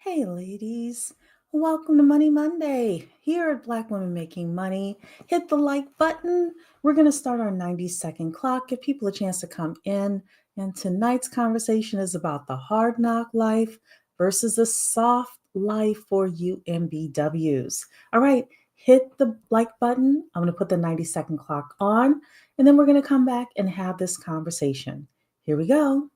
Hey, ladies. Welcome to Money Monday. Here at Black Women Making Money, hit the like button. We're going to start our 90-second clock, give people a chance to come in. And tonight's conversation is about the hard knock life versus the soft life for you MBWs. All right, hit the like button. I'm going to put the 90-second clock on, and then we're going to come back and have this conversation. Here we go.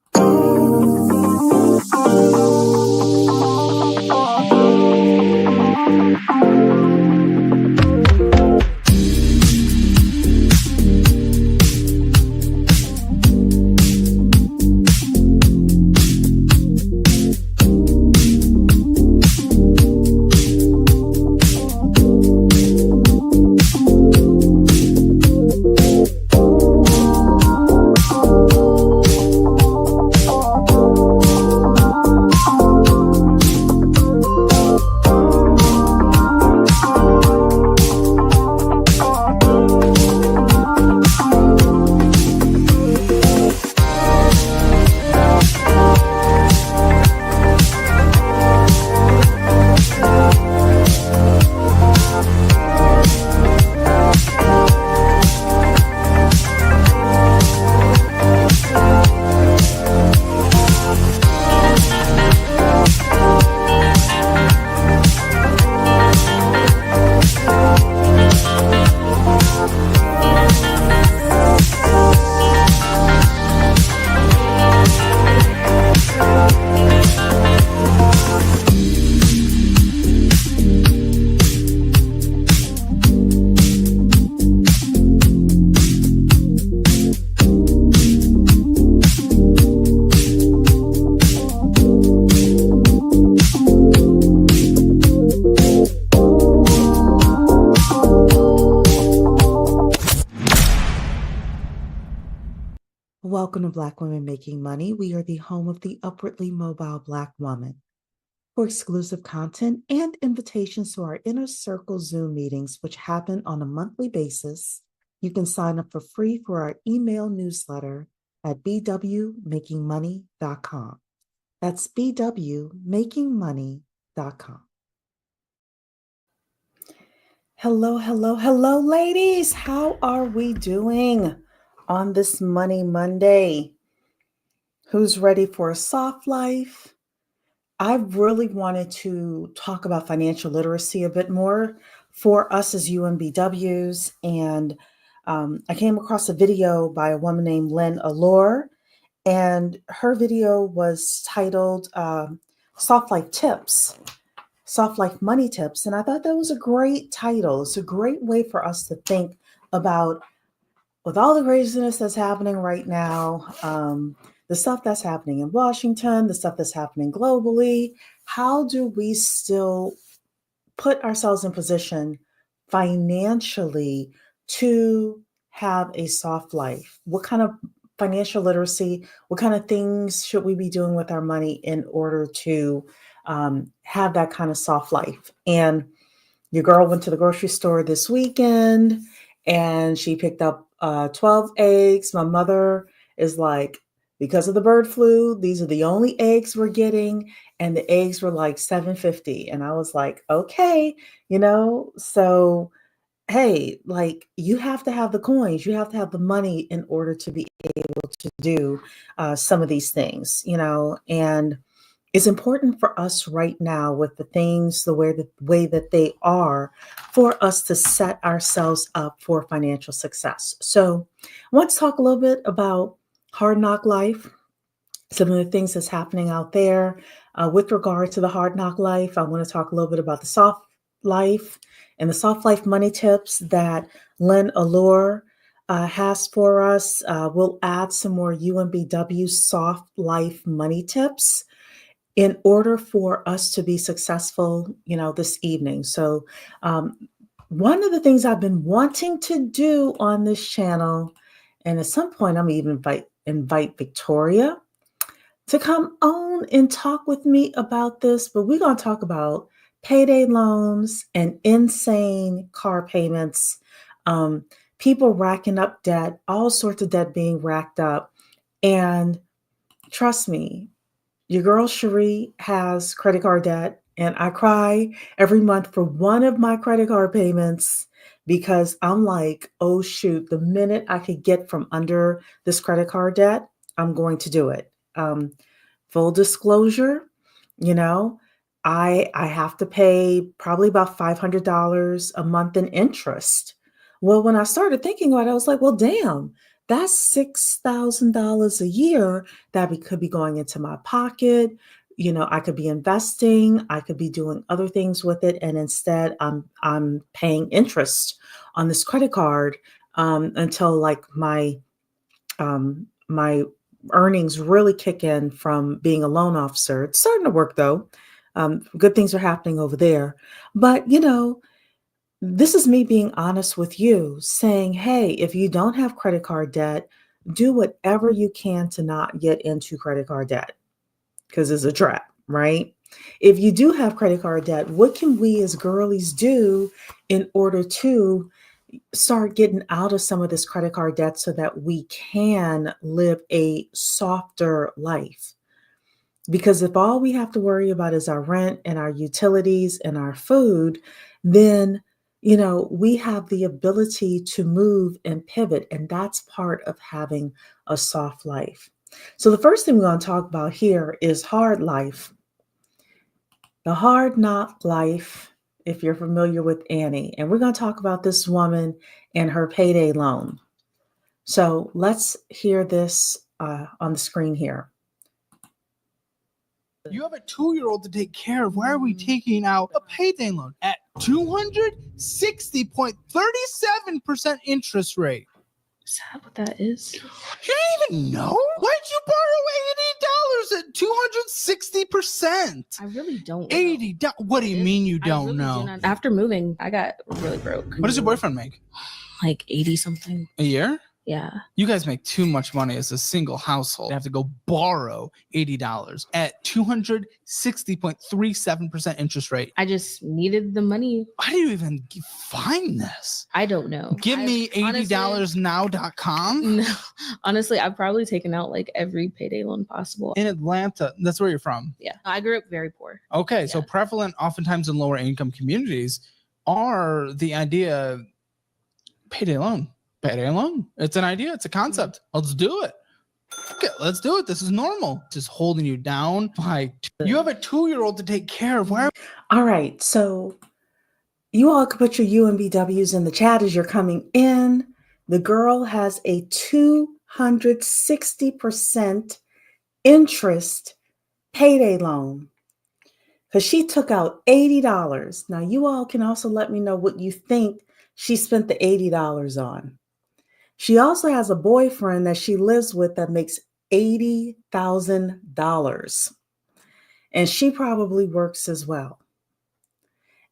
Welcome to Black Women Making Money. We are the home of the upwardly mobile Black woman. For exclusive content and invitations to our Inner Circle Zoom meetings, which happen on a monthly basis, you can sign up for free for our email newsletter at bwmakingmoney.com. That's bwmakingmoney.com. Hello, ladies. How are we doing on this Money Monday? Who's ready for a soft life? I really wanted to talk about financial literacy a bit more for us as UMBWs. And I came across a video by a woman named Allure, and her video was titled Soft Life Tips, Soft Life Money Tips. And I thought that was a great title. It's a great way for us to think about, with all the craziness that's happening right now, the stuff that's happening in Washington, the stuff that's happening globally, how do we still put ourselves in position financially to have a soft life? What kind of financial literacy, what kind of things should we be doing with our money in order to have that kind of soft life? And your girl went to the grocery store this weekend and she picked up 12 eggs. My mother is like, because of the bird flu, these are the only eggs we're getting. And the eggs were like $7.50. And I was like, okay, so hey, like, you have to have the coins, you have to have the money in order to be able to do some of these things, and it's important for us right now with the things, the way that they are, for us to set ourselves up for financial success. So I want to talk a little bit about hard knock life, some of the things that's happening out there. With regard to the hard knock life, I want to talk a little bit about the soft life and the soft life money tips that Allure has for us. We'll add some more UMBW soft life money tips in order for us to be successful, this evening. So one of the things I've been wanting to do on this channel, and at some point I'm even invite Victoria to come on and talk with me about this, but we're going to talk about payday loans and insane car payments, people racking up debt, all sorts of debt being racked up. And trust me, Your girl Cherie has credit card debt, and I cry every month for one of my credit card payments because I'm like, oh shoot, the minute I could get from under this credit card debt, I'm going to do it. Full disclosure, you know, I have to pay probably about $500 a month in interest. Well, when I started thinking about it, I was like, well, damn, that's $6,000 a year that could be going into my pocket. You know, I could be investing, I could be doing other things with it, and instead, I'm paying interest on this credit card until like my earnings really kick in from being a loan officer. It's starting to work though. Good things are happening over there. But, you know, this is me being honest with you, saying, hey, if you don't have credit card debt, do whatever you can to not get into credit card debt because it's a trap, right? If you do have credit card debt, what can we as girlies do in order to start getting out of some of this credit card debt so that we can live a softer life? Because if all we have to worry about is our rent and our utilities and our food, then we have the ability to move and pivot, and that's part of having a soft life. So the first thing we're going to talk about here is hard life. The hard knock life, if you're familiar with Annie. And we're going to talk about this woman and her payday loan. So let's hear this on the screen here. You have a 2-year-old to take care of. Why are we taking out a payday loan at 260.37% interest rate? Is that what that is? You don't even know? Why'd you borrow $80 at 260%? I really don't know. $80. What do you mean you don't know? After moving, I got really broke. What does your boyfriend make? Like 80 something. A year? Yeah. You guys make too much money as a single household. You have to go borrow $80 at 260.37% interest rate. I just needed the money. Why do you even find this? I don't know. Give me $80now.com. No, honestly, I've probably taken out like every payday loan possible. In Atlanta, that's where you're from. Yeah. I grew up very poor. Okay. Yeah. So prevalent oftentimes in lower income communities are the idea payday loan. Payday loan. It's an idea. It's a concept. Let's do it. Okay, let's do it. This is normal. Just holding you down. You have a 2-year-old to take care of. Where? All right. So you all can put your UMBWs in the chat as you're coming in. The girl has a 260% interest payday loan because she took out $80. Now, you all can also let me know what you think she spent the $80 on. She also has a boyfriend that she lives with that makes $80,000. And she probably works as well.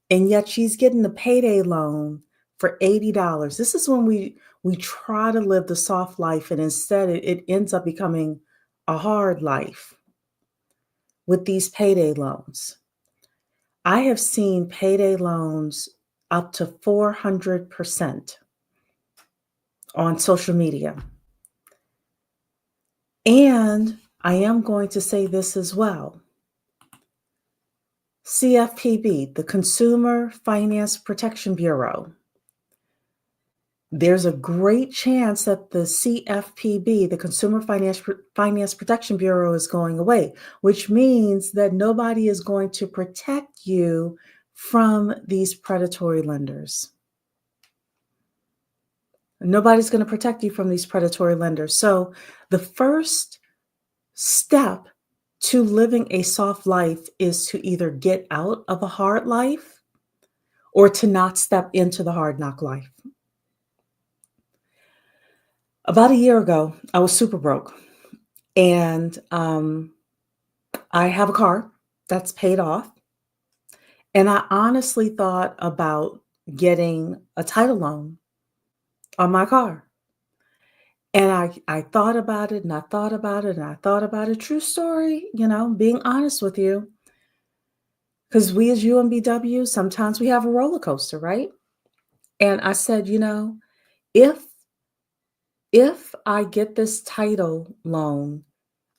And yet she's getting a payday loan for $80. This is when we try to live the soft life, and instead it ends up becoming a hard life with these payday loans. I have seen payday loans up to 400% on social media. And I am going to say this as well. CFPB, the Consumer Finance Protection Bureau. There's a great chance that the CFPB, the Consumer Finance Protection Bureau, is going away, which means that nobody is going to protect you from these predatory lenders. Nobody's going to protect you from these predatory lenders. So the first step to living a soft life is to either get out of a hard life or to not step into the hard knock life. About a year ago, I was super broke, and I have a car that's paid off. And I honestly thought about getting a title loan on my car. And I thought about it, and I thought about it, and I thought about it. True story, being honest with you. Because we as UMBW, sometimes we have a roller coaster, right? And I said, if I get this title loan,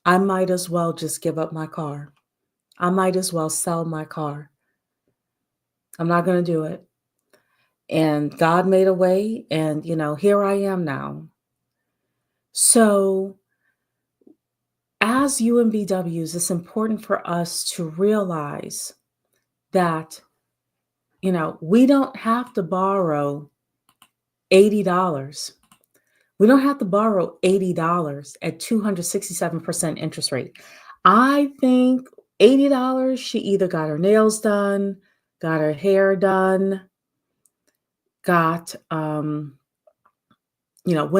I might as well just give up my car. I might as well sell my car. I'm not going to do it. And God made a way, and here I am now. So, as UMBWs, it's important for us to realize that, we don't have to borrow $80. We don't have to borrow $80 at 267% interest rate. I think $80, she either got her nails done, got her hair done, got, went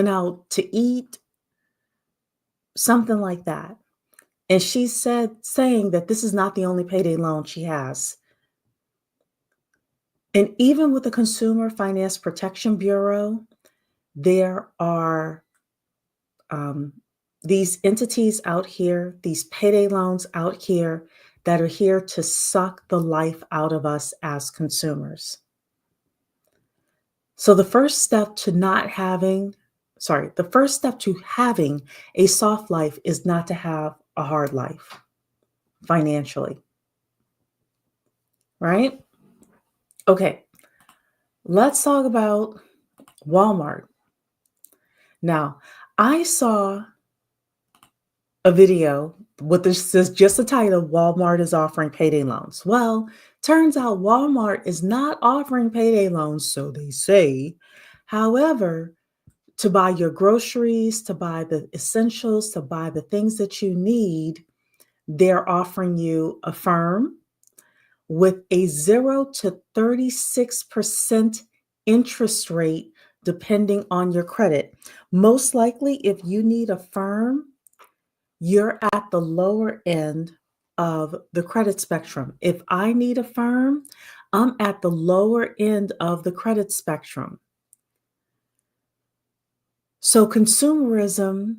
out to eat, something like that. And she's saying that this is not the only payday loan she has. And even with the Consumer Finance Protection Bureau, there are these entities out here, these payday loans out here that are here to suck the life out of us as consumers. So the first step to having a soft life is not to have a hard life financially. Right? Okay. Let's talk about Walmart. Now, I saw a video with this is just the title, Walmart is offering payday loans. Well, turns out Walmart is not offering payday loans, so they say. However, to buy your groceries, to buy the essentials, to buy the things that you need, they're offering you a firm with a 0 to 36% interest rate, depending on your credit. Most likely, if you need a firm, you're at the lower end of the credit spectrum. If I need a firm, I'm at the lower end of the credit spectrum. So consumerism,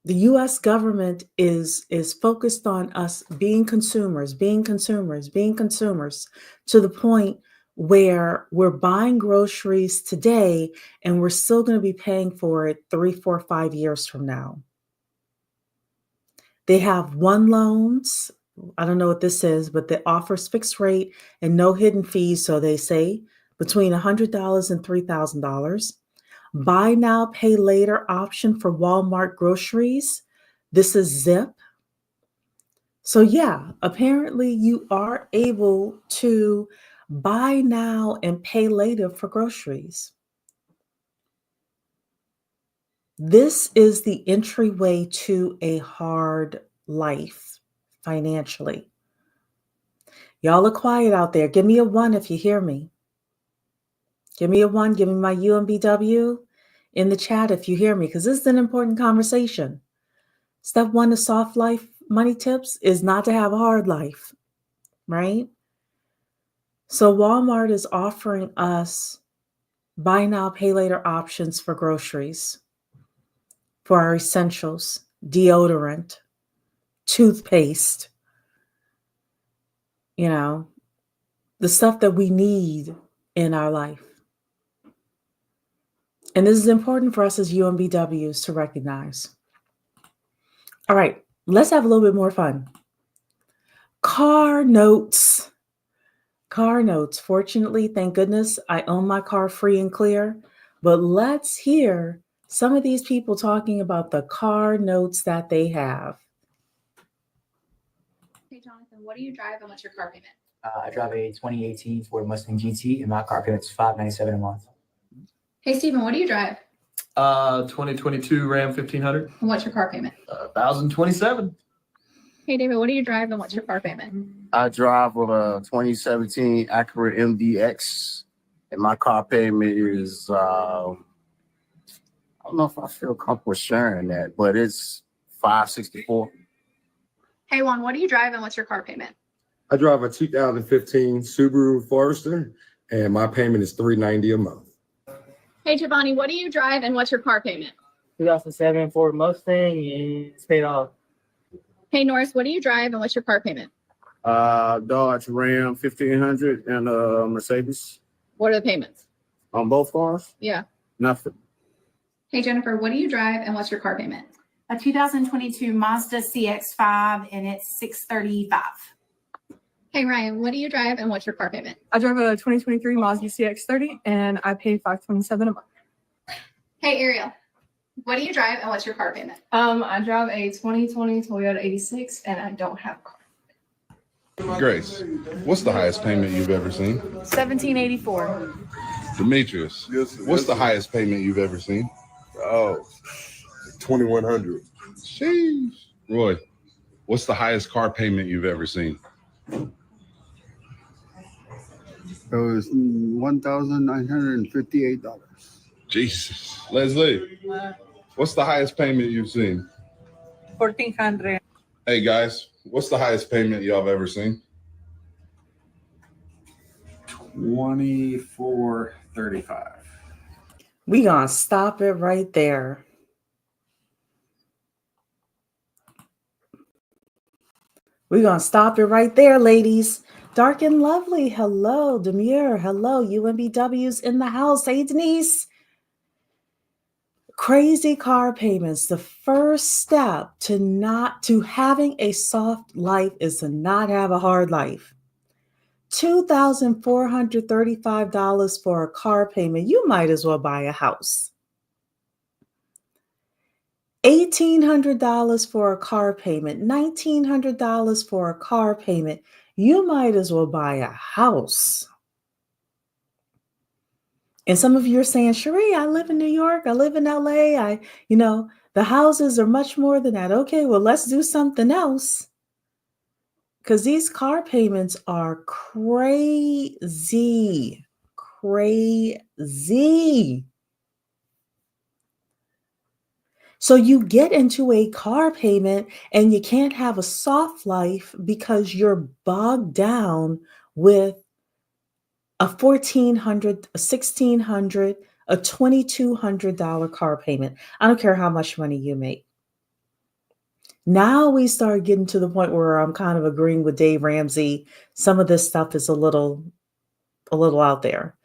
the US government is focused on us being consumers to the point where we're buying groceries today and we're still going to be paying for it 3, 4, 5 years from now. They have one loans. I don't know what this is, but they offers fixed rate and no hidden fees. So they say between $100 and $3,000. Buy now, pay later option for Walmart groceries. This is Zip. So yeah, apparently you are able to buy now and pay later for groceries. This is the entryway to a hard life financially. Y'all are quiet out there. Give me a 1 if you hear me. Give me a 1. Give me my UMBW in the chat if you hear me, because this is an important conversation. Step 1 of soft life money tips is not to have a hard life, right? So Walmart is offering us buy now, pay later options for groceries, for our essentials, deodorant, toothpaste, the stuff that we need in our life. And this is important for us as UMBWs to recognize. All right, let's have a little bit more fun. Car notes. Car notes. Fortunately, thank goodness, I own my car free and clear. But let's hear some of these people talking about the car notes that they have. Hey, Jonathan, what do you drive and what's your car payment? I drive a 2018 Ford Mustang GT, and my car payment's $597 a month. Hey, Stephen, what do you drive 2022 Ram 1500, and what's your car payment? 1027. Hey, David, what do you drive and what's your car payment? I drive with a 2017 Acura MDX, and my car payment is, I don't know if I feel comfortable sharing that, but it's $564. Hey, Juan, what do you drive and what's your car payment? I drive a 2015 Subaru Forester, and my payment is $390 a month. Hey, Giovanni, what do you drive and what's your car payment? 2007 Ford Mustang, and it's paid off. Hey, Norris, what do you drive and what's your car payment? Dodge Ram 1500 and a Mercedes. What are the payments? On both cars? Yeah. Nothing. Hey, Jennifer, what do you drive and what's your car payment? A 2022 Mazda CX-5, and it's $635. Hey Ryan, what do you drive and what's your car payment? I drive a 2023 Mazda CX-30 and I pay $527 a month. Hey Ariel, what do you drive and what's your car payment? I drive a 2020 Toyota 86 and I don't have a car. Grace, what's the highest payment you've ever seen? $1,784. Demetrius, what's the highest payment you've ever seen? Oh, 2,100. Sheesh. Roy, what's the highest car payment you've ever seen? It was $1,958. Jesus. Leslie, what's the highest payment you've seen? $1,400. Hey guys, what's the highest payment y'all have ever seen? $2,435. We gonna stop it right there. We're gonna stop it right there, ladies. Dark and Lovely, hello. Demure, hello. UMBW's in the house. Hey, Denise. Crazy car payments. The first step to having a soft life is to not have a hard life. $2,435 for a car payment. You might as well buy a house. $1,800 for a car payment. $1,900 for a car payment. You might as well buy a house. And some of you are saying, Cherie, I live in New York. I live in LA. The houses are much more than that. Okay, well, let's do something else. Because these car payments are crazy. Crazy. So you get into a car payment and you can't have a soft life because you're bogged down with a $1,400, a $1,600, a $2,200 car payment. I don't care how much money you make. Now we start getting to the point where I'm kind of agreeing with Dave Ramsey. Some of this stuff is a little out there.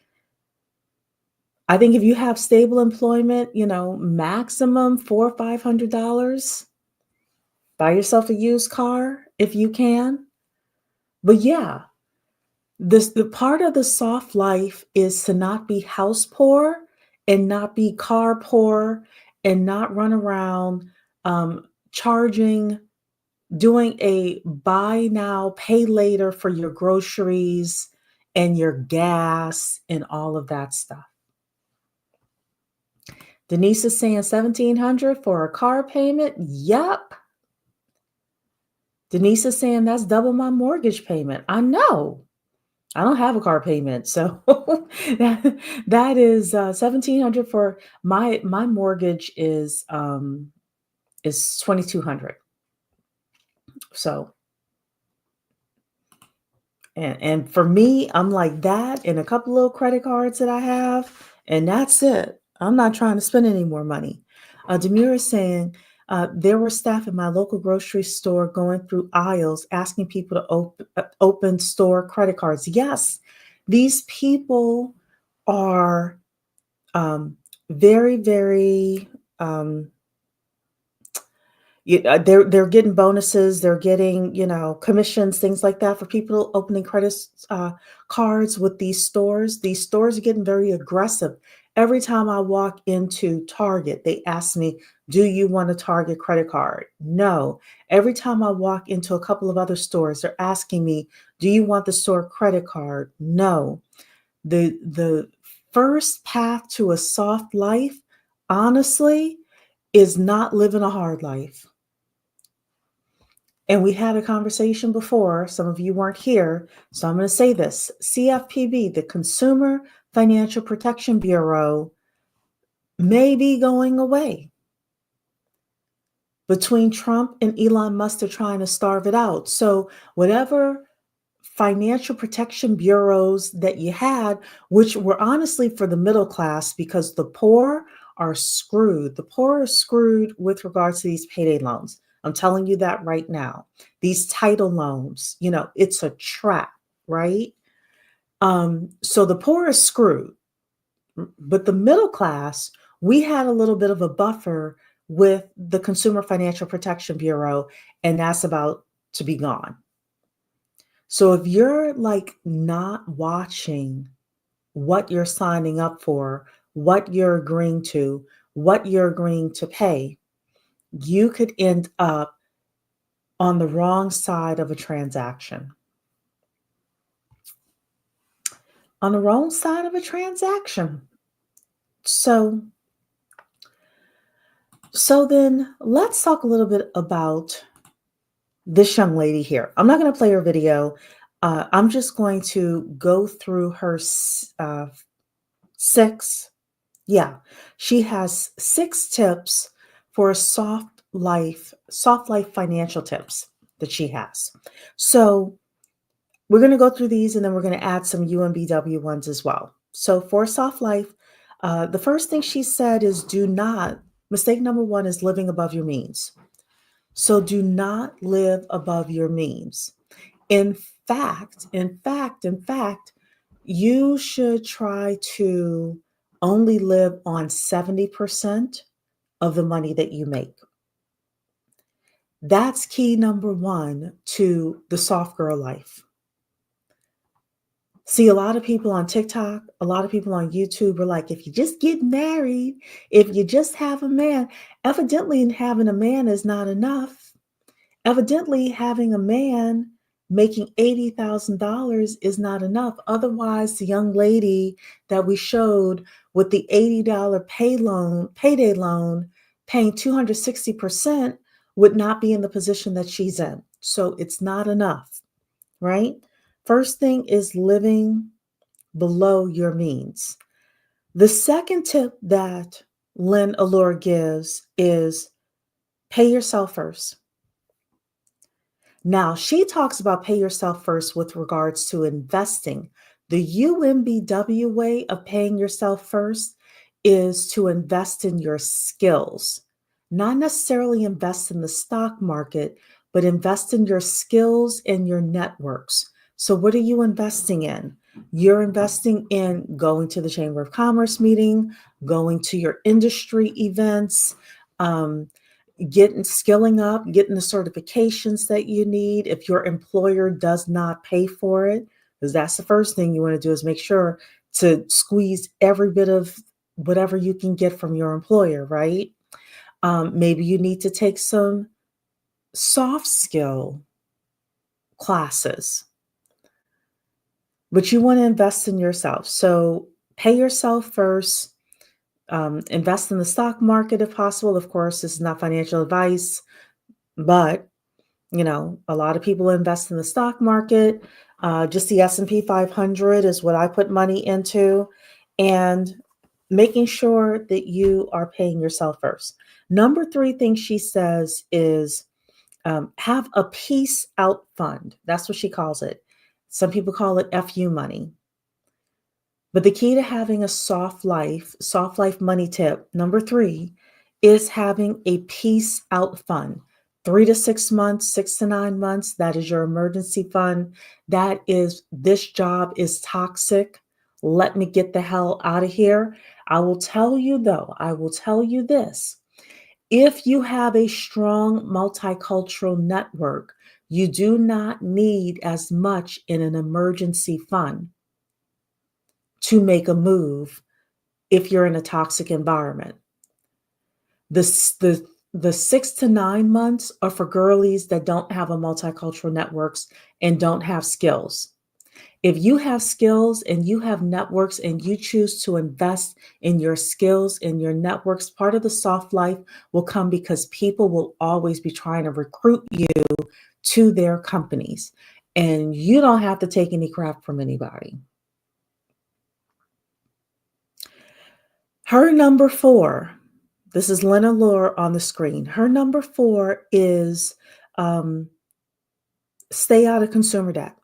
I think if you have stable employment, maximum $400 or $500, buy yourself a used car if you can. But yeah, the part of the soft life is to not be house poor and not be car poor and not run around doing a buy now, pay later for your groceries and your gas and all of that stuff. Denise is saying $1,700 for a car payment. Yep. Denise is saying that's double my mortgage payment. I know. I don't have a car payment, so that is $1,700 for my mortgage is $2,200. So, and for me, I'm like that and a couple little credit cards that I have, and that's it. I'm not trying to spend any more money. Demira is saying there were staff at my local grocery store going through aisles asking people to open store credit cards. Yes, these people are very, very. They're getting bonuses. They're getting commissions, things like that for people opening credit cards with these stores. These stores are getting very aggressive. Every time I walk into Target, they ask me, do you want a Target credit card? No. Every time I walk into a couple of other stores, they're asking me, do you want the store credit card? No. The first path to a soft life, honestly, is not living a hard life. And we had a conversation before. Some of you weren't here, so I'm going to say this. CFPB, the Consumer Financial Protection Bureau, may be going away. Between Trump and Elon Musk, they're trying to starve it out. So whatever financial protection bureaus that you had, which were honestly for the middle class, because the poor are screwed. The poor are screwed with regards to these payday loans. I'm telling you that right now. These title loans, it's a trap, right? So the poor are screwed. But the middle class, we had a little bit of a buffer with the Consumer Financial Protection Bureau, and that's about to be gone. So if you're like not watching what you're signing up for, what you're agreeing to, what you're agreeing to pay, you could end up on the wrong side of a transaction. On the wrong side of a transaction. So then let's talk a little bit about this young lady here. I'm not going to play her video. I'm just going to go through her she has 6 tips for soft life financial tips that she has. So we're going to go through these and then we're going to add some UMBW ones as well. So for soft life, the first thing she said is mistake number 1 is living above your means. So do not live above your means. In fact, you should try to only live on 70% of the money that you make. That's key number 1 to the soft girl life. See, a lot of people on TikTok, a lot of people on YouTube are like, if you just get married, if you just have a man, evidently having a man is not enough. Evidently having a man making $80,000 is not enough. Otherwise, the young lady that we showed with the $80 payday loan, paying 260% would not be in the position that she's in. So it's not enough, right? First thing is living below your means. The second tip that Allure gives is pay yourself first. Now, she talks about pay yourself first with regards to investing. The UMBW way of paying yourself first is to invest in your skills, not necessarily invest in the stock market, but invest in your skills and your networks. So what are you investing in? You're investing in going to the Chamber of Commerce meeting, going to your industry events, skilling up, getting the certifications that you need if your employer does not pay for it, because that's the first thing you want to do is make sure to squeeze every bit of whatever you can get from your employer, right? Maybe you need to take some soft skill classes, but you want to invest in yourself. So pay yourself first. Invest in the stock market if possible. Of course, this is not financial advice, but a lot of people invest in the stock market. Just the S&P 500 is what I put money into, and making sure that you are paying yourself first. Number 3 thing she says is have a peace out fund. That's what she calls it. Some people call it FU money. But the key to having a soft life money tip, number 3, is having a peace out fund. 3 to 6 months, 6 to 9 months, that is your emergency fund. That is, this job is toxic. Let me get the hell out of here. I will tell you this. If you have a strong multicultural network, you do not need as much in an emergency fund to make a move if you're in a toxic environment. The 6 to 9 months are for girlies that don't have a multicultural networks and don't have skills. If you have skills and you have networks and you choose to invest in your skills and your networks, part of the soft life will come because people will always be trying to recruit you to their companies. And you don't have to take any crap from anybody. Her number 4, this is Allure on the screen. Her number 4 is stay out of consumer debt.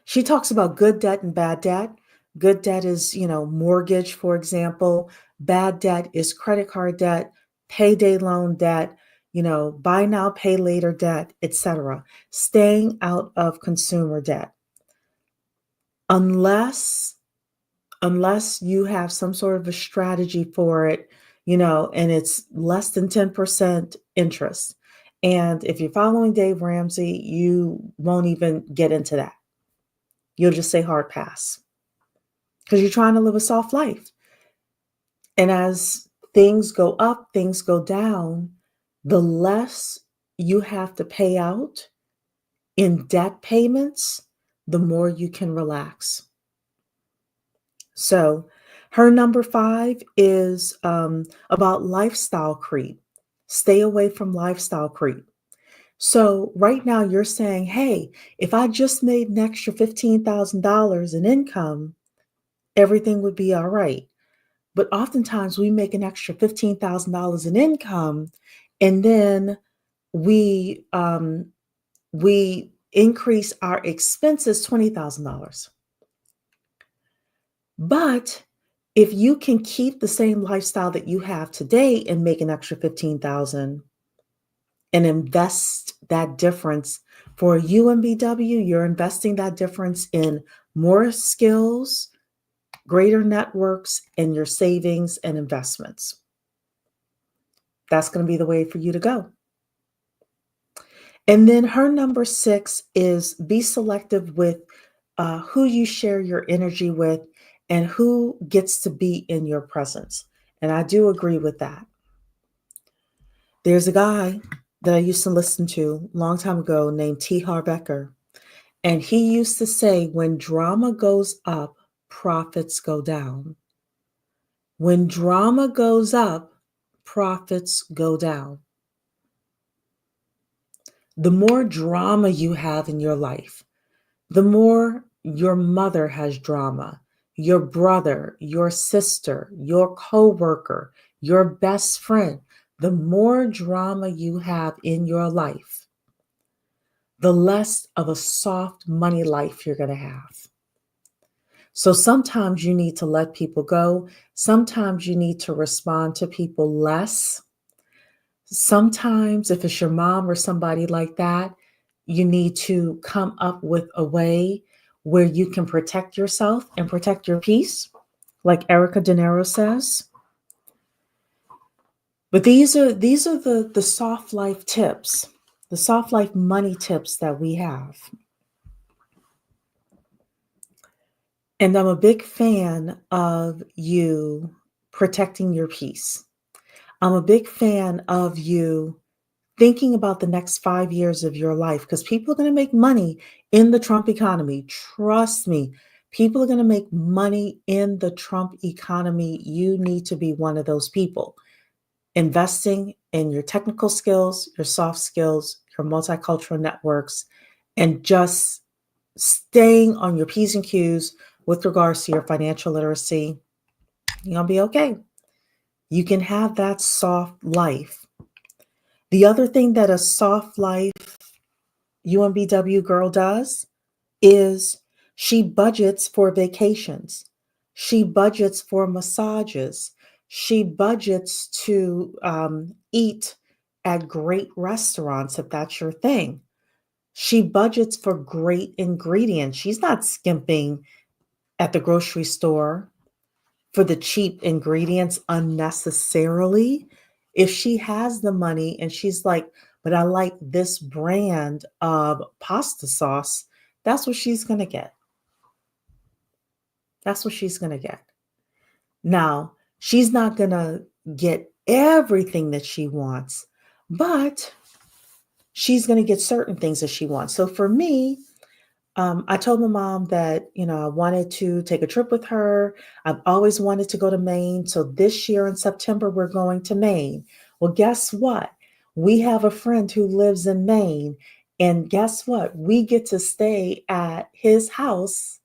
She talks about good debt and bad debt. Good debt is, mortgage, for example. Bad debt is credit card debt, payday loan debt, buy now, pay later debt, etc. Staying out of consumer debt. Unless you have some sort of a strategy for it, and it's less than 10% interest. And if you're following Dave Ramsey, you won't even get into that. You'll just say hard pass because you're trying to live a soft life. And as things go up, things go down, the less you have to pay out in debt payments, the more you can relax. So her number 5 is about lifestyle creep. Stay away from lifestyle creep. So right now you're saying, hey, if I just made an extra $15,000 in income, everything would be all right. But oftentimes we make an extra $15,000 in income, and then we increase our expenses $20,000. But if you can keep the same lifestyle that you have today and make an extra $15,000 and invest that difference for UMBW, you're investing that difference in more skills, greater networks, and your savings and investments. That's going to be the way for you to go. And then her number 6 is be selective with who you share your energy with and who gets to be in your presence. And I do agree with that. There's a guy that I used to listen to a long time ago named T. Harv Eker. And he used to say, when drama goes up, profits go down. When drama goes up, profits go down. The more drama you have in your life, the more your mother has drama, your brother, your sister, your coworker, your best friend, the more drama you have in your life, the less of a soft money life you're going to have. So sometimes you need to let people go. Sometimes you need to respond to people less. Sometimes if it's your mom or somebody like that, you need to come up with a way where you can protect yourself and protect your peace, like Erica De Niro says. But these are the soft life tips, the soft life money tips that we have. And I'm a big fan of you protecting your peace. I'm a big fan of you thinking about the next 5 years of your life, because people are going to make money in the Trump economy. Trust me, people are going to make money in the Trump economy. You need to be one of those people. Investing in your technical skills, your soft skills, your multicultural networks, and just staying on your P's and Q's with regards to your financial literacy. You're going to be okay. You can have that soft life. The other thing that a soft life UMBW girl does is she budgets for vacations. She budgets for massages. She budgets to eat at great restaurants, if that's your thing. She budgets for great ingredients. She's not skimping at the grocery store for the cheap ingredients unnecessarily. If she has the money and she's like, but I like this brand of pasta sauce, that's what she's going to get. That's what she's going to get. Now, she's not going to get everything that she wants, but she's going to get certain things that she wants. So for me, I told my mom that, I wanted to take a trip with her. I've always wanted to go to Maine. So this year in September, we're going to Maine. Well, guess what? We have a friend who lives in Maine. And guess what? We get to stay at his house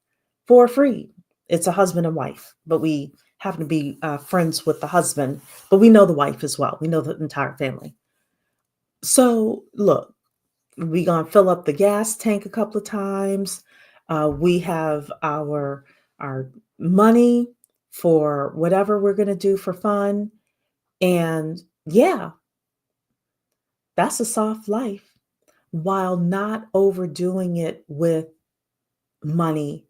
for free. It's a husband and wife, but we happen to be friends with the husband, but we know the wife as well. We know the entire family. So look, we're going to fill up the gas tank a couple of times. We have our money for whatever we're going to do for fun. And yeah, that's a soft life while not overdoing it with money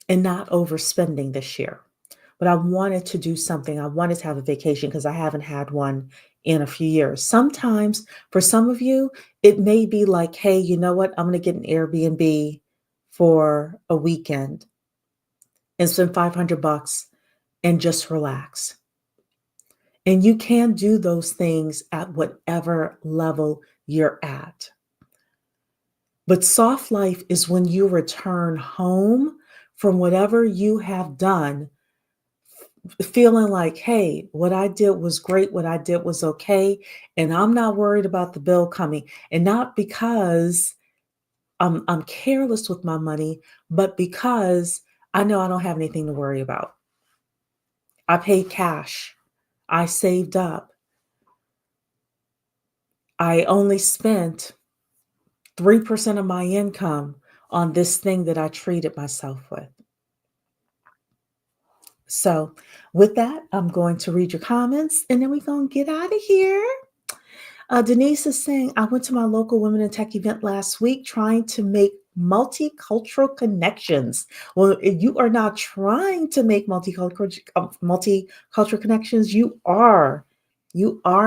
and not overspending this year. but I wanted to do something. I wanted to have a vacation because I haven't had one in a few years. Sometimes for some of you, it may be like, hey, you know what? I'm going to get an Airbnb for a weekend and spend $500 and just relax. And you can do those things at whatever level you're at. But soft life is when you return home from whatever you have done, feeling like, hey, what I did was great, what I did was okay, and I'm not worried about the bill coming. And not because I'm careless with my money, but because I know I don't have anything to worry about. I paid cash. I saved up. I only spent 3% of my income on this thing that I treated myself with. So with that, I'm going to read your comments and then we're going to get out of here. Denise is saying, I went to my local Women in Tech event last week trying to make multicultural connections. Well, you are not trying to make multicultural connections. You are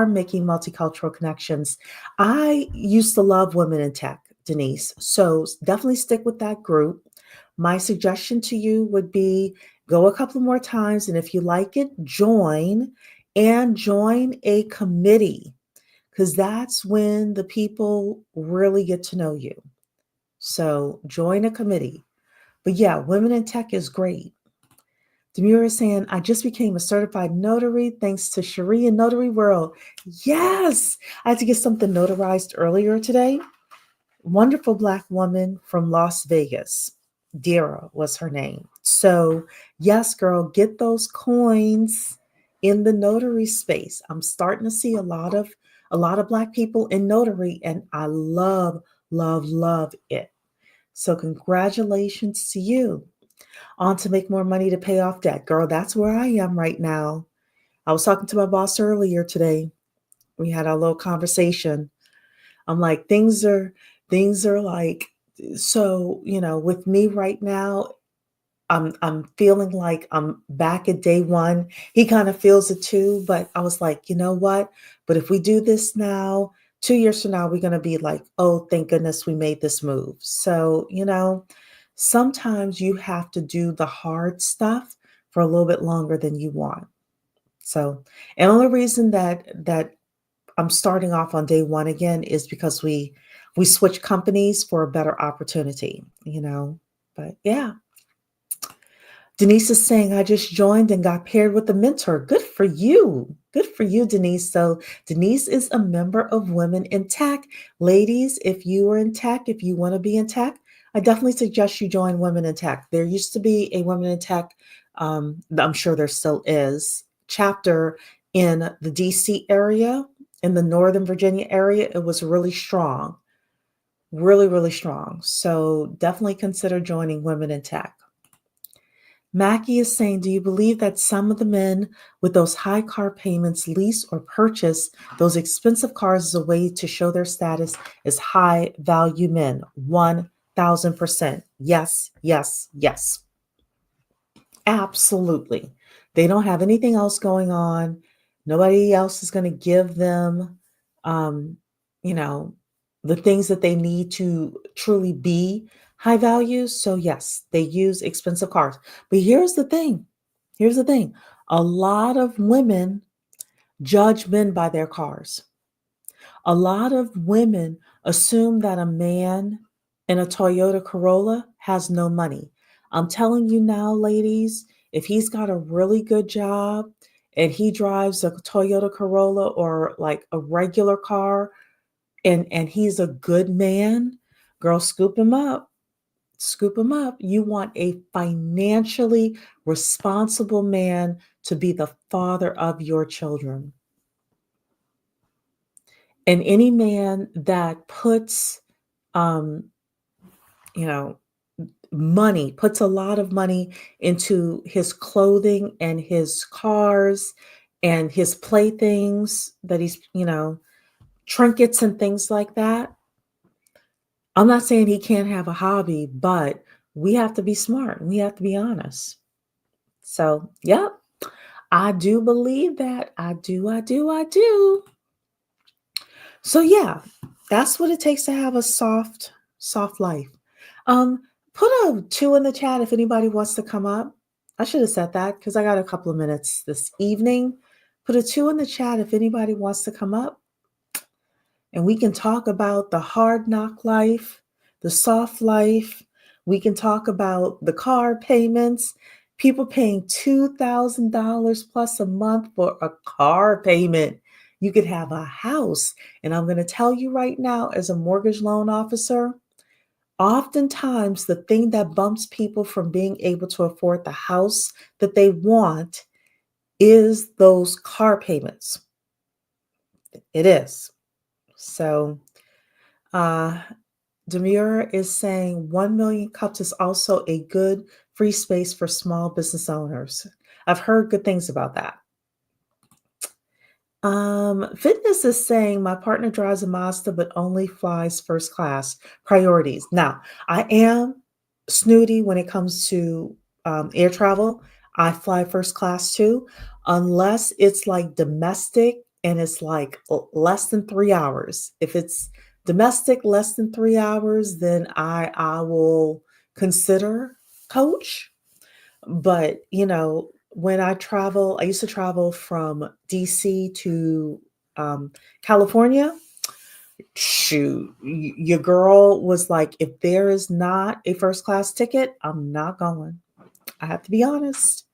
making multicultural connections. I used to love Women in Tech, Denise. So definitely stick with that group. My suggestion to you would be go a couple more times. And if you like it, join a committee, because that's when the people really get to know you. So join a committee. But yeah, Women in Tech is great. Demira is saying, I just became a certified notary thanks to Cherie and Notary World. Yes, I had to get something notarized earlier today. Wonderful Black woman from Las Vegas. Dira was her name. So yes, girl, get those coins in the notary space. I'm starting to see a lot of Black people in notary, and I love it. So congratulations to you. On to make more money to pay off debt. Girl, that's where I am right now. I was talking to my boss earlier today. We had a little conversation. I'm like, things are like, so, with me right now, I'm feeling like I'm back at day one. He kind of feels it too, but I was like, you know what? But if we do this now, 2 years from now, we're going to be like, oh, thank goodness we made this move. So, sometimes you have to do the hard stuff for a little bit longer than you want. So, and the only reason that I'm starting off on day one again is because we switch companies for a better opportunity, but yeah. Denise is saying, I just joined and got paired with a mentor. Good for you. Good for you, Denise. So Denise is a member of Women in Tech. Ladies, if you are in tech, if you want to be in tech, I definitely suggest you join Women in Tech. There used to be a Women in Tech, I'm sure there still is, chapter in the DC area, in the Northern Virginia area. It was really strong, really, really strong. So definitely consider joining Women in Tech. Mackie is saying, do you believe that some of the men with those high car payments lease or purchase those expensive cars as a way to show their status as high value men? 1000%. Yes, yes, yes. Absolutely. They don't have anything else going on. Nobody else is going to give them, the things that they need to truly be high value. So yes, they use expensive cars. But here's the thing. A lot of women judge men by their cars. A lot of women assume that a man in a Toyota Corolla has no money. I'm telling you now, ladies, if he's got a really good job and he drives a Toyota Corolla or like a regular car and he's a good man, girl, scoop him up. Scoop him up. You want a financially responsible man to be the father of your children. And any man that puts, money, puts a lot of money into his clothing and his cars and his playthings that he's, trinkets and things like that. I'm not saying he can't have a hobby, but we have to be smart. We have to be honest. So, yep, I do believe that. I do. So yeah, that's what it takes to have a soft life. Put a 2 in the chat if anybody wants to come up. I should have said that because I got a couple of minutes this evening. Put a 2 in the chat if anybody wants to come up, and we can talk about the hard knock life, the soft life. We can talk about the car payments, people paying $2,000 plus a month for a car payment. You could have a house. And I'm going to tell you right now, as a mortgage loan officer, oftentimes the thing that bumps people from being able to afford the house that they want is those car payments. It is. So, Demure is saying 1 million cups is also a good free space for small business owners. I've heard good things about that. Fitness is saying my partner drives a Mazda but only flies first class. Priorities. Now, I am snooty when it comes to air travel. I fly first class too, unless it's like domestic and it's like less than 3 hours. If it's domestic less than 3 hours, then I will consider coach. But, when I travel, I used to travel from DC to California. Shoot, your girl was like, if there is not a first class ticket, I'm not going. I have to be honest.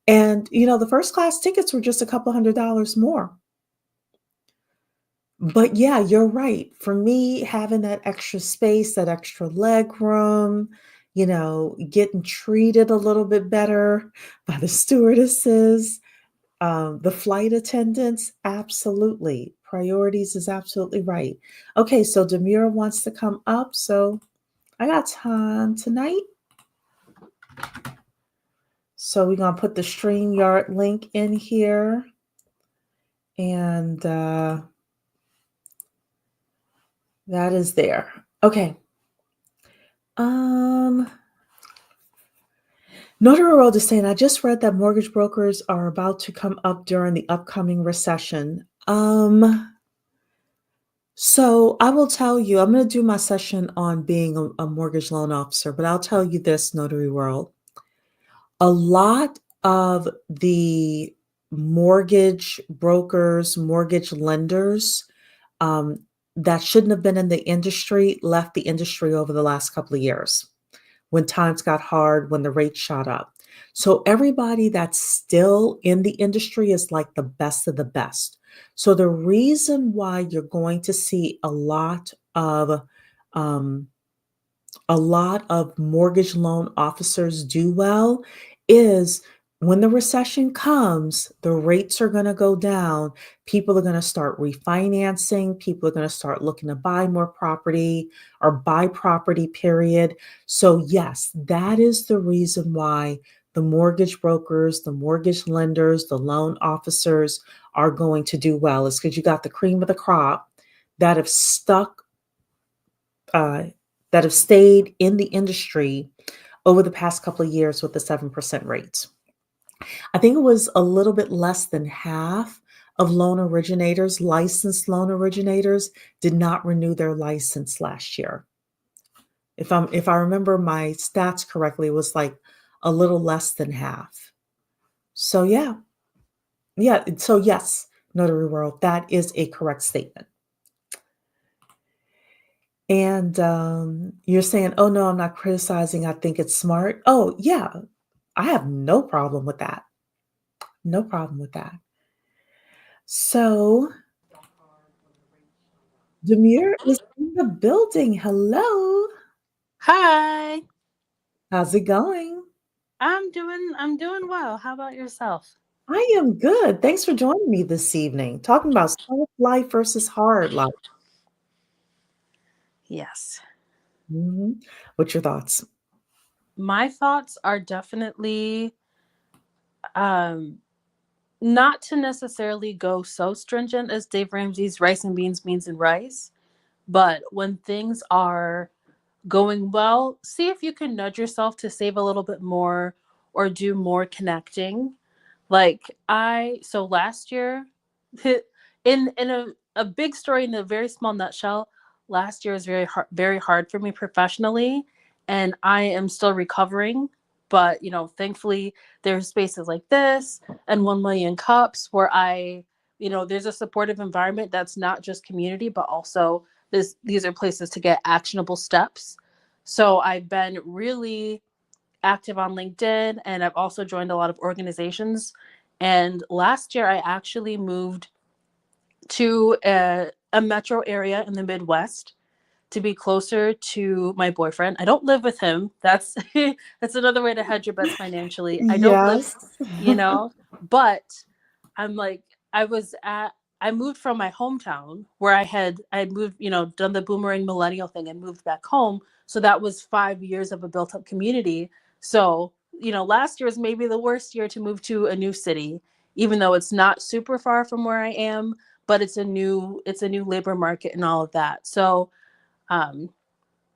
And, the first class tickets were just a couple $100 more. But yeah, you're right. For me, having that extra space, that extra leg room, getting treated a little bit better by the stewardesses, the flight attendants, absolutely. Priorities is absolutely right. Okay, so Demira wants to come up. So I got time tonight. So we're going to put the StreamYard link in here. And that is there. Okay. Notary World is saying, I just read that mortgage brokers are about to come up during the upcoming recession. So I will tell you, I'm going to do my session on being a mortgage loan officer, but I'll tell you this, Notary World. A lot of the mortgage brokers, mortgage lenders that shouldn't have been in the industry left the industry over the last couple of years when times got hard, when the rates shot up. So everybody that's still in the industry is like the best of the best. So the reason why you're going to see a lot of mortgage loan officers do well is when the recession comes, the rates are going to go down. People are going to start refinancing. People are going to start looking to buy more property or buy property, period. So yes, that is the reason why the mortgage brokers, the mortgage lenders, the loan officers are going to do well, is because you got the cream of the crop that have that have stayed in the industry over the past couple of years with the 7% rates. I think it was a little bit less than half of loan originators, licensed loan originators, did not renew their license last year. If I remember my stats correctly, it was like a little less than half. So yeah. So yes, Notary World, that is a correct statement. And you're saying, oh no, I'm not criticizing. I think it's smart. Oh yeah, I have no problem with that. No problem with that. So Demure is in the building. Hello. Hi. How's it going? I'm doing well. How about yourself? I am good. Thanks for joining me this evening. Talking about soft life versus hard life. Yes. What's your thoughts? My thoughts are definitely not to necessarily go so stringent as Dave Ramsey's rice and beans, beans and rice, but when things are going well, see if you can nudge yourself to save a little bit more or do more connecting. So last year, in a big story in a very small nutshell, last year was very hard for me professionally, and I am still recovering. But thankfully, there's spaces like this and 1 Million Cups where there's a supportive environment that's not just community, but also these are places to get actionable steps. So I've been really active on LinkedIn, and I've also joined a lot of organizations. And last year, I actually moved to a metro area in the Midwest to be closer to my boyfriend. I don't live with him. That's that's another way to hedge your bets financially. I don't live, Yes. but I'm like I moved from my hometown where I had moved, done the boomerang millennial thing and moved back home. So that was 5 years of a built up community. So, last year was maybe the worst year to move to a new city, even though it's not super far from where I am, but it's a new labor market and all of that. So,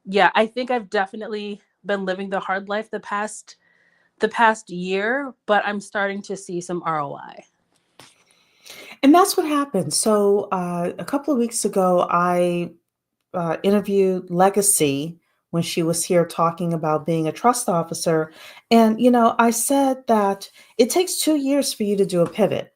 yeah, I think I've definitely been living the hard life the past year, but I'm starting to see some ROI. And that's what happened. So a couple of weeks ago, I interviewed Legacy when she was here talking about being a trust officer. And, I said that it takes 2 years for you to do a pivot.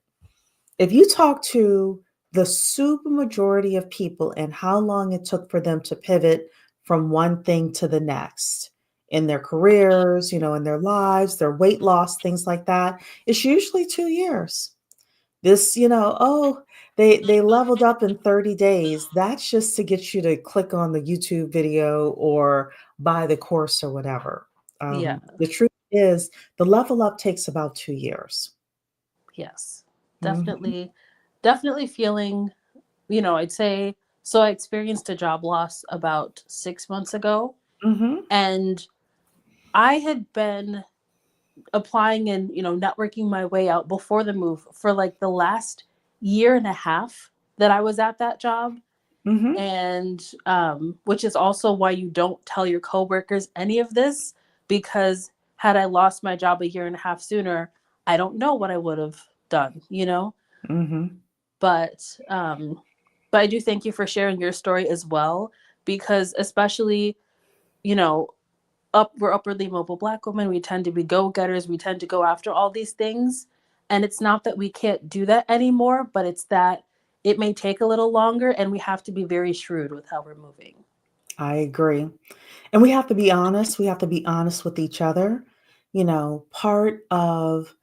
If you talk to the super majority of people and how long it took for them to pivot from one thing to the next in their careers, in their lives, their weight loss, things like that, it's usually 2 years. This, they leveled up in 30 days. That's just to get you to click on the YouTube video or buy the course or whatever. Yeah. The truth is the level up takes about 2 years. Yes, Mhm. definitely feeling, I'd say, so I experienced a job loss about 6 months ago, Mhm. and I had been applying and, networking my way out before the move for like the last year and a half that I was at that job. Mhm. And which is also why you don't tell your coworkers any of this, because had I lost my job a year and a half sooner, I don't know what I would have done, Mhm. But I do thank you for sharing your story as well, because especially, you know, we're upwardly mobile Black women. We tend to be go-getters. We tend to go after all these things. And it's not that we can't do that anymore, but it's that it may take a little longer, and we have to be very shrewd with how we're moving. I agree. And we have to be honest. We have to be honest with each other. Part of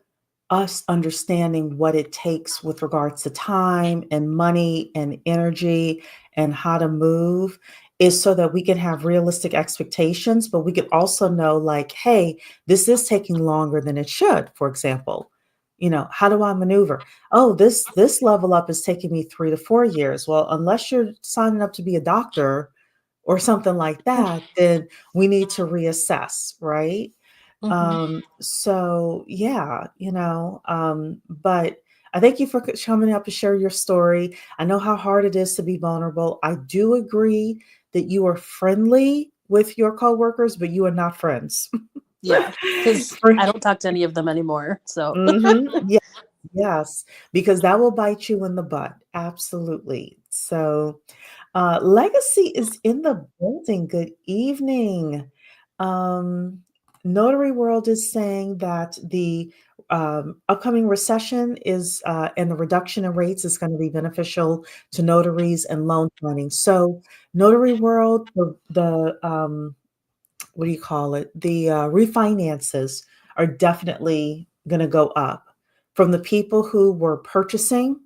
us understanding what it takes with regards to time and money and energy and how to move is so that we can have realistic expectations, but we could also know, like, hey, this is taking longer than it should, for example. How do I maneuver? Oh, this level up is taking me 3 to 4 years. Well, unless you're signing up to be a doctor or something like that, then we need to reassess, right? So yeah, but I thank you for coming up to share your story. I know how hard it is to be vulnerable. I do agree that you are friendly with your coworkers, but you are not friends. Yeah, because I don't talk to any of them anymore. So Yeah, yes, because that will bite you in the butt. Absolutely. So Legacy is in the building. Good evening. Um, Notary World is saying that the upcoming recession is and the reduction in rates is going to be beneficial to notaries and loan planning. So, Notary World, the what do you call it? The refinances are definitely going to go up from the people who were purchasing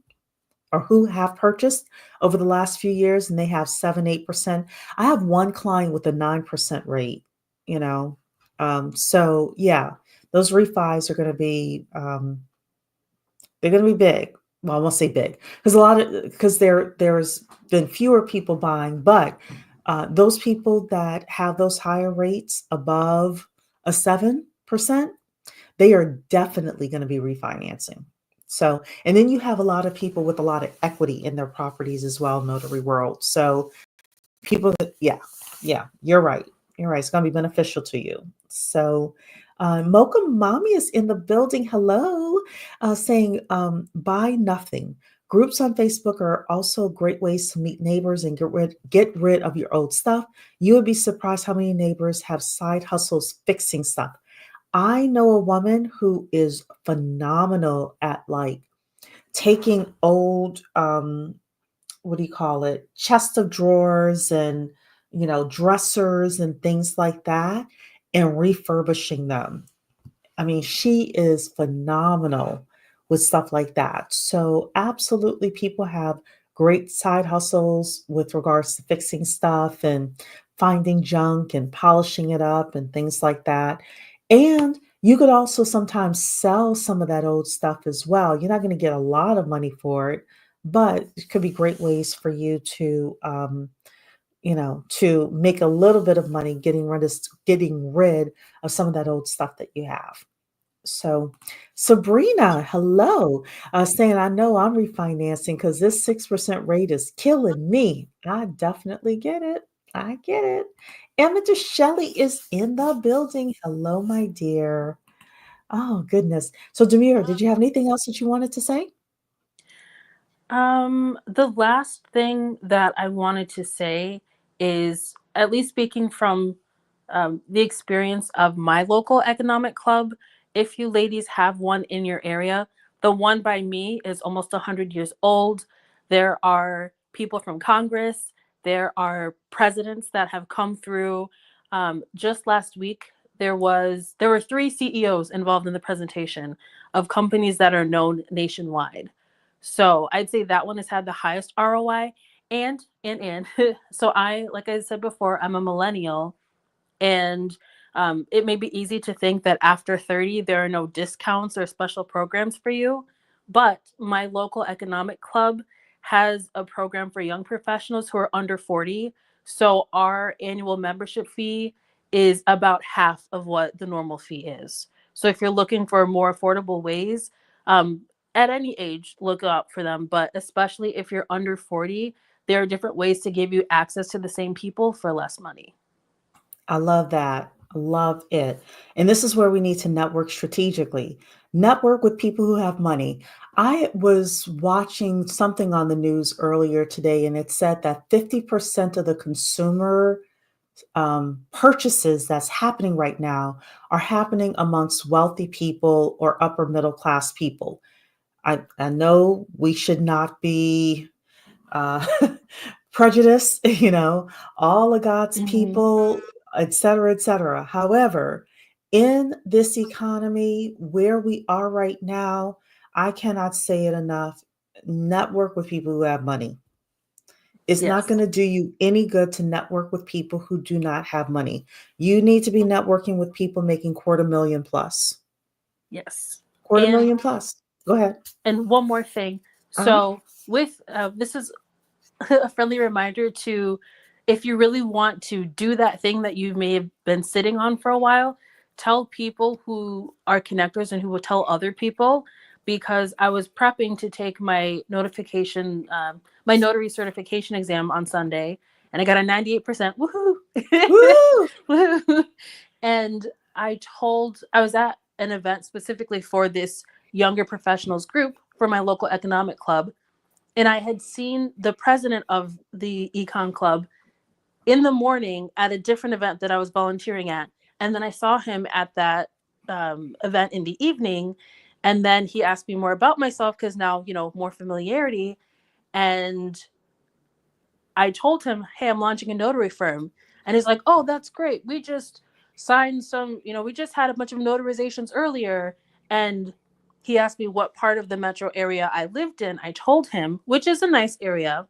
or who have purchased over the last few years, and they have 7-8%. I have one client with a 9% rate, you know. So yeah, those refis are going to be they're going to be big. Well, I won't say big because there's been fewer people buying, but those people that have those higher rates above a 7%, they are definitely going to be refinancing. So, and then you have a lot of people with a lot of equity in their properties as well, Notary World. So, people that, yeah, you're right. You're right. It's going to be beneficial to you. So, Mocha Mommy is in the building. Hello, saying buy nothing. Groups on Facebook are also great ways to meet neighbors and get rid of your old stuff. You would be surprised how many neighbors have side hustles fixing stuff. I know a woman who is phenomenal at like taking old what do you call it, chest of drawers and dressers and things like that and refurbishing them. I mean, she is phenomenal with stuff like that. So, absolutely, people have great side hustles with regards to fixing stuff and finding junk and polishing it up and things like that. And you could also sometimes sell some of that old stuff as well. You're not going to get a lot of money for it, but it could be great ways for you to make a little bit of money getting rid of some of that old stuff that you have. So, Sabrina, hello, saying, I know I'm refinancing because this 6% rate is killing me. I definitely get it. I get it. Emma Shelley is in the building. Hello, my dear. Oh, goodness. So, Demir, did you have anything else that you wanted to say? The last thing that I wanted to say is, at least speaking from the experience of my local economic club, if you ladies have one in your area, the one by me is almost 100 years old. There are people from Congress, there are presidents that have come through. Just last week, there were 3 CEOs involved in the presentation of companies that are known nationwide. So I'd say that one has had the highest ROI. And so like I said before, I'm a millennial, and it may be easy to think that after 30, there are no discounts or special programs for you. But my local economic club has a program for young professionals who are under 40. So our annual membership fee is about half of what the normal fee is. So if you're looking for more affordable ways, um, at any age, look out for them. But especially if you're under 40, there are different ways to give you access to the same people for less money. I love that. I love it. And this is where we need to network strategically. Network with people who have money. I was watching something on the news earlier today, and it said that 50% of the consumer purchases that's happening right now are happening amongst wealthy people or upper middle class people. I know we should not be uh, prejudiced, all of God's people, et cetera, et cetera. However, in this economy where we are right now, I cannot say it enough. Network with people who have money. It's not Yes. going to do you any good to network with people who do not have money. You need to be networking with people making $250,000 plus. Yes. Quarter And million plus. Go ahead. And one more thing. Uh-huh. So with this is a friendly reminder to, if you really want to do that thing that you may have been sitting on for a while, tell people who are connectors and who will tell other people, because I was prepping to take my my notary certification exam on Sunday, and I got a 98%. Woohoo! Woo! Woohoo! And I was at an event specifically for this younger professionals group for my local economic club. And I had seen the president of the econ club in the morning at a different event that I was volunteering at. And then I saw him at that event in the evening. And then he asked me more about myself because now, more familiarity. And I told him, hey, I'm launching a notary firm. And he's like, oh, that's great. We just signed we just had a bunch of notarizations earlier. And he asked me what part of the metro area I lived in. I told him, which is a nice area.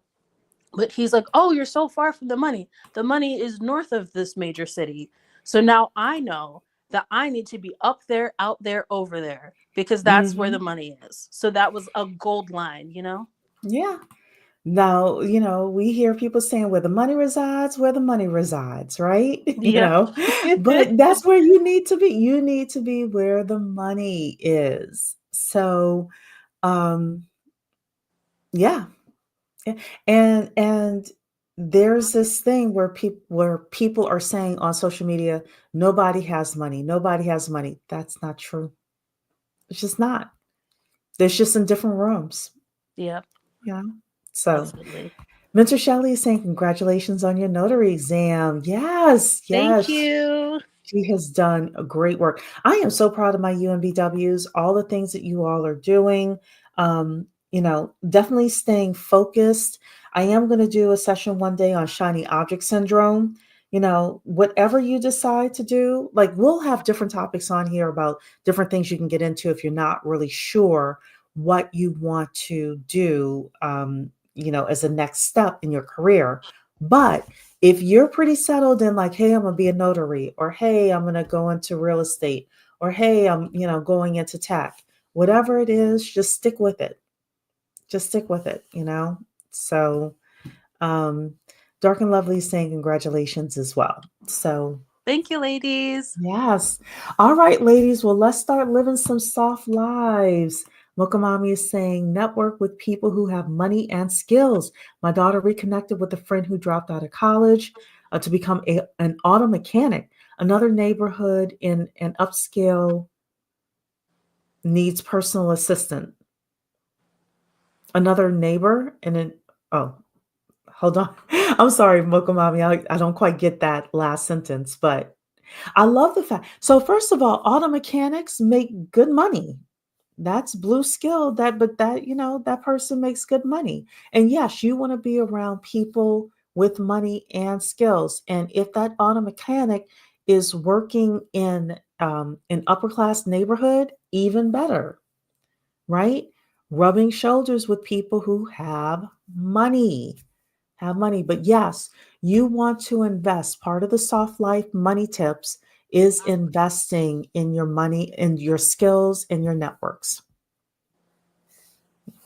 But he's like, oh, you're so far from the money. The money is north of this major city. So now I know that I need to be up there, out there, over there, because that's where the money is. So that was a gold line, Yeah. Now, we hear people saying where the money resides, right? Yep. But that's where you need to be. You need to be where the money is. So, yeah. And there's this thing where people are saying on social media, nobody has money. Nobody has money. That's not true. It's just not. There's just in different rooms. Yep. Yeah. So Absolutely. Mentor Shelley is saying, congratulations on your notary exam. Yes, yes. Thank you. She has done a great work. I am so proud of my UMBWs, all the things that you all are doing. Definitely staying focused. I am going to do a session one day on shiny object syndrome. Whatever you decide to do, like we'll have different topics on here about different things you can get into if you're not really sure what you want to do, as a next step in your career. But if you're pretty settled in like, hey, I'm going to be a notary, or hey, I'm going to go into real estate, or hey, I'm, going into tech, whatever it is, just stick with it. Just stick with it, So, Dark and Lovely is saying congratulations as well. So, thank you, ladies. Yes. All right, ladies. Well, let's start living some soft lives. Mokamami is saying, network with people who have money and skills. My daughter reconnected with a friend who dropped out of college to become an auto mechanic. Another neighborhood in an upscale needs personal assistant. Another neighbor in an, oh, hold on. I'm sorry, Mokamami. I don't quite get that last sentence, but I love the fact. So first of all, auto mechanics make good money. That's blue skill but that person makes good money. And yes, you want to be around people with money and skills. And if that auto mechanic is working in an upper class neighborhood, even better, right? Rubbing shoulders with people who have money. But yes, you want to invest. Part of the soft life money tips is investing in your money, in your skills, and your networks.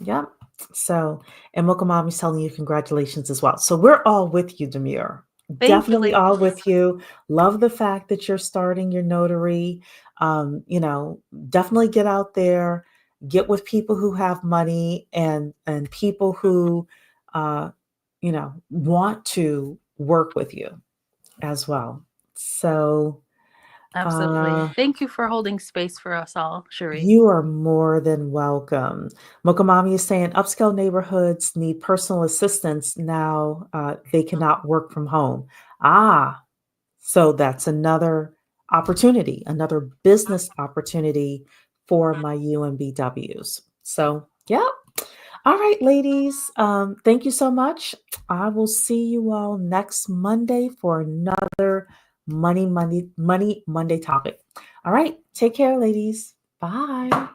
Yep. So, and Mokamami's telling you congratulations as well. So we're all with you, Demure. Definitely all with you. Love the fact that you're starting your notary. Definitely get out there, get with people who have money and people who want to work with you as well. So Absolutely. Thank you for holding space for us all, Cherie. You are more than welcome. Mokamami is saying upscale neighborhoods need personal assistance now. They cannot work from home. So that's another opportunity, another business opportunity for my UMBWs. So, yeah. All right, ladies. Thank you so much. I will see you all next Monday for another Money Monday topic. All right. Take care, ladies. Bye.